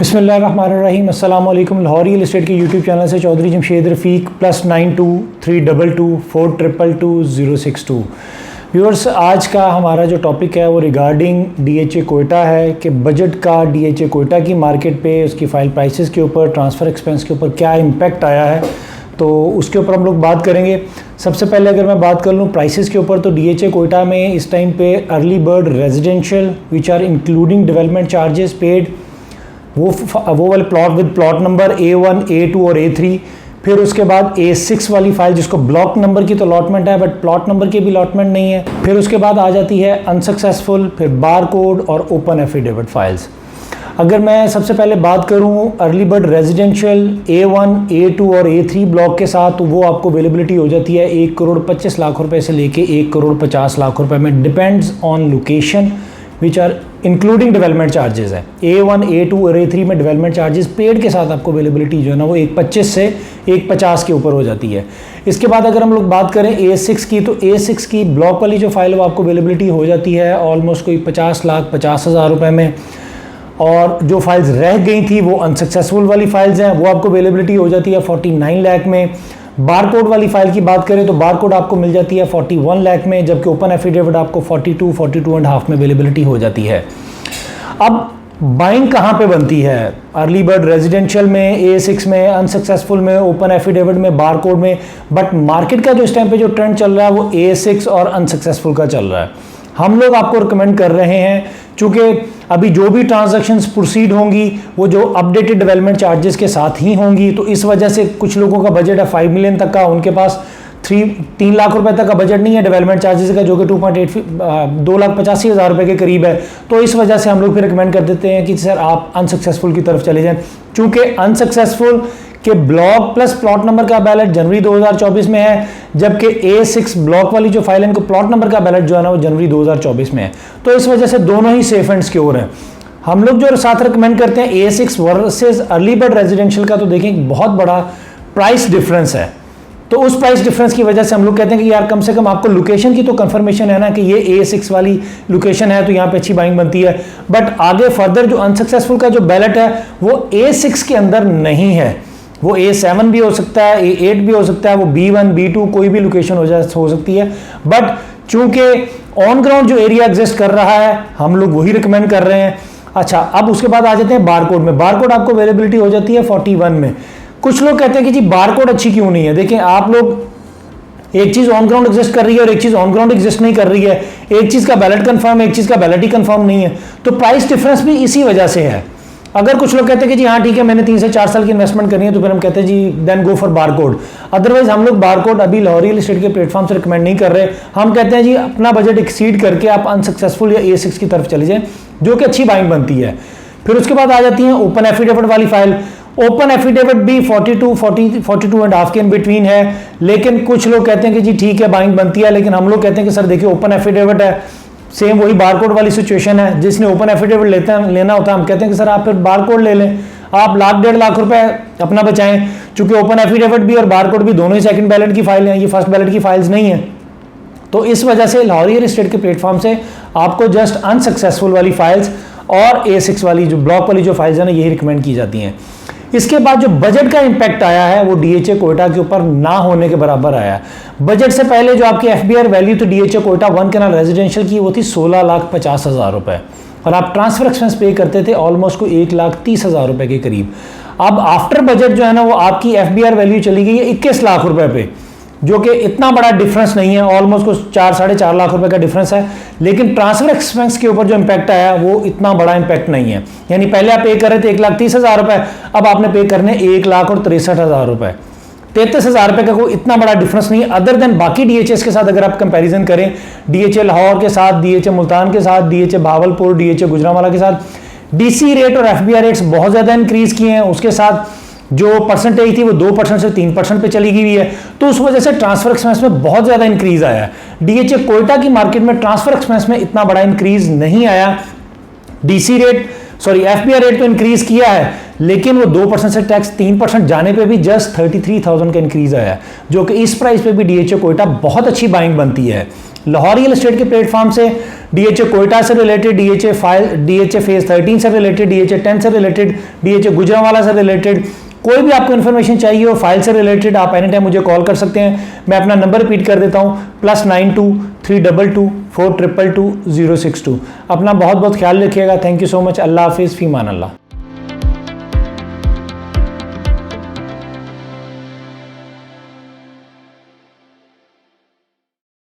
बिस्मिल्लाहिर्रहमानिर्रहीम। अस्सलाम वालेकुम। लाहौर रियल एस्टेट के यूट्यूब चैनल से चौधरी जमशेद रफ़ीक +92322422 व्यूअर्स, आज का हमारा जो टॉपिक है वो रिगार्डिंग DHA कोयटा है कि बजट का DHA कोयटा की मार्केट पे उसकी फ़ाइल प्राइसेस के ऊपर, ट्रांसफ़र एक्सपेंस के ऊपर क्या इम्पेक्ट आया है, तो उसके ऊपर हम लोग बात करेंगे। सबसे पहले अगर मैं बात कर लूँ प्राइसेस के ऊपर, तो DHA कोयटा में इस टाइम पे early bird residential which are including development charges paid, वो वाले plot with plot number A1, A2 और A3, फिर उसके बाद A6 वाली फाइल जिसको ब्लॉक नंबर की तो अलॉटमेंट है बट प्लॉट नंबर की भी अलॉटमेंट नहीं है, फिर उसके बाद आ जाती है अनसक्सेसफुल, फिर बार कोड और ओपन एफिडेविट फाइल्स। अगर मैं सबसे पहले बात करूं early bird residential A1, A2 और A3 ब्लॉक के साथ, तो वो आपको अवेलेबिलिटी हो जाती है 1,25,00,000 रुपये से लेके 1,50,00,000 रुपये में, depends on location which are including development charges है। A1, A2 और A3 में डेवलपमेंट चार्जेस पेड के साथ आपको अवेलेबिलिटी जो है ना वो 1,25 से 1,50 के ऊपर हो जाती है। इसके बाद अगर हम लोग बात करें A6 की, तो A6 की ब्लॉक वाली जो फाइल है वो आपको अवेलेबिलिटी हो जाती है ऑलमोस्ट कोई 50,50,000 रुपये में, और जो फाइल्स रह गई थी वो अनसक्सेसफुल वाली फाइल्स हैं, वो आपको अवेलेबिलिटी हो जाती है 49 लाख में। बार कोड वाली फाइल की बात करें तो बार कोड आपको मिल जाती है 41 लाख में, जबकि ओपन एफिडेविट आपको 42.5 में अवेलेबिलिटी हो जाती है। अब बाइंग कहाँ पे बनती है? अर्ली बर्ड रेजिडेंशियल में, A6 में, अनसक्सेसफुल में, ओपन एफिडेविट में, बार कोड में, बट मार्केट का जो इस टाइम पे जो ट्रेंड चल रहा है वो A6 और अनसक्सेसफुल का चल रहा है। हम लोग आपको रिकमेंड कर रहे हैं, चूँकि अभी जो भी ट्रांजैक्शंस प्रोसीड होंगी वो जो अपडेटेड डेवलपमेंट चार्जेस के साथ ही होंगी, तो इस वजह से कुछ लोगों का बजट है 5 मिलियन तक का, उनके पास 3 लाख रुपए तक का बजट नहीं है डेवलपमेंट चार्जेस का, जो कि 2,85,000 रुपये के करीब है। तो इस वजह से हम लोग फिर रिकमेंड कर देते हैं कि सर आप अनसक्सेसफुल की तरफ चले जाएं, चूँकि अनसक्सेसफुल के ब्लॉक प्लस प्लॉट नंबर का बैलेट जनवरी 2024 में है, जबकि A6 ब्लॉक वाली जो फाइल है इनको प्लॉट नंबर का बैलेट जो है ना वो जनवरी 2024 में है। तो इस वजह से दोनों ही सेफ एंड सिक्योर हैं। हम लोग जो साथ रिकमेंड करते हैं A6 versus early bird residential का, तो देखें बहुत बड़ा प्राइस डिफरेंस है। तो उस प्राइस डिफरेंस की वजह से हम लोग कहते हैं कि यार कम से कम आपको लोकेशन की तो कंफर्मेशन है ना कि ये A6 वाली लोकेशन है तो यहाँ पे अच्छी बाइंग बनती है, बट आगे फर्दर जो अनसक्सेसफुल का जो बैलेट है वो A6 के अंदर नहीं है, वो A7 भी हो सकता है, A8 भी हो सकता है, वो B1, B2 कोई भी लोकेशन हो सकती है, बट चूंकि ऑन ग्राउंड जो एरिया एग्जिस्ट कर रहा है हम लोग वही रिकमेंड कर रहे हैं। अच्छा, अब उसके बाद आ जाते हैं बारकोड में। बारकोड आपको अवेलेबिलिटी हो जाती है 41 में। कुछ लोग कहते हैं कि जी बारकोड अच्छी क्यों नहीं है? देखें, आप लोग एक चीज ऑन ग्राउंड एग्जिस्ट कर रही है और एक चीज ऑन ग्राउंड एग्जिस्ट नहीं कर रही है, एक चीज का बैलेट कंफर्म है, एक चीज का बैलेट ही कंफर्म नहीं है, तो प्राइस डिफरेंस भी इसी वजह से है। अगर कुछ लोग कहते हैं कि जी हाँ ठीक है मैंने 3 से 4 साल की इन्वेस्टमेंट करनी है, तो फिर हम कहते हैं जी then go for barcode. Otherwise हम लोग बारकोड अभी लाहौर रियल एस्टेट के प्लेटफॉर्म से रिकमेंड नहीं कर रहे। हम कहते हैं जी अपना बजट एक्सीड करके आप अनसक्सेसफुल या A6 की तरफ चले जाएं, जो कि अच्छी बाइंग बनती है। फिर उसके बाद आ जाती है ओपन एफिडेविट वाली फाइल। ओपन एफिडेविट भी 42.5 के इन बिटवीन है, लेकिन कुछ लोग कहते हैं कि जी ठीक है बाइंग बनती है, लेकिन हम लोग कहते हैं कि सर देखिए ओपन एफिडेविट है, सेम वही बारकोड वाली सिचुएशन है। जिसने ओपन एफिडेविट लेना होता है हम कहते हैं कि सर आप फिर बारकोड ले लें, आप 1,00,000-1,50,000 रुपए अपना बचाएं, चूंकि ओपन एफिडेविट भी और बारकोड भी दोनों ही सेकंड बैलेट की फाइल हैं, ये फर्स्ट बैलेट की फाइल्स नहीं है। तो इस वजह से लाहौर रियल एस्टेट के प्लेटफॉर्म से आपको जस्ट अनसक्सेसफुल वाली फाइल्स और A6 वाली जो ब्लॉक वाली जो फाइल्स है ना यही रिकमेंड की जाती हैं। इसके बाद जो बजट का इंपैक्ट आया है वो DHA कोयटा के ऊपर ना होने के बराबर आया है। बजट से पहले जो आपकी FBR वैल्यू तो DHA कोयटा 1 कैनाल रेजिडेंशियल की वो थी 16,50,000 रुपए, और आप ट्रांसफर एक्सपेंस पे करते थे ऑलमोस्ट को 1,30,000 रुपए के करीब। अब आफ्टर बजट जो है ना वो आपकी FBR वैल्यू चली गई है 21 लाख रुपए पे, जो कि इतना बड़ा डिफरेंस नहीं है, ऑलमोस्ट को 4-4.5 लाख रुपए का डिफरेंस है, लेकिन ट्रांसफर एक्सपेंस के ऊपर जो इंपैक्ट आया वो इतना बड़ा इंपैक्ट नहीं है। यानी पहले आप पे कर रहे थे 1,30,000 रुपए, अब आपने पे करने 1,63,000 रुपए, 33,000 रुपए का कोई इतना बड़ा डिफरेंस नहीं है। अदर देन बाकी DHS के साथ अगर आप कंपैरिजन करें, DHA लाहौर के साथ, DHA मुल्तान के साथ, DHA भावलपुर, DHA गुजरांवाला के साथ DC रेट और FBR रेट्स बहुत ज्यादा इंक्रीज किए हैं, उसके साथ जो परसेंटेज थी वो 2% से 3% पे चली गई है, तो उस वजह से ट्रांसफर एक्सपेंस में बहुत ज्यादा इंक्रीज आया है। DHA कोयटा की मार्केट में ट्रांसफर एक्सपेंस में इतना बड़ा इंक्रीज नहीं आया। FBR रेट तो इंक्रीज किया है, लेकिन वो 2% से टैक्स 3% जाने पे भी जस्ट 33,000 का इंक्रीज आया, जो कि इस प्राइस पे भी DHA कोयटा बहुत अच्छी बाइंग बनती है। लाहौर रियल एस्टेट के प्लेटफॉर्म से DHA कोयटा से रिलेटेड, DHA फेज 13 से रिलेटेड, DHA 10 से रिलेटेड, DHA गुजरांवाला से रिलेटेड, कोई भी आपको इन्फॉर्मेशन चाहिए हो फाइल से रिलेटेड, आप एनी टाइम मुझे कॉल कर सकते हैं। मैं अपना नंबर रिपीट कर देता हूँ, +92 322 422 062। अपना बहुत बहुत ख्याल रखिएगा। Thank you so much. अल्लाह हाफिज़, फ़ी मान अल्लाह।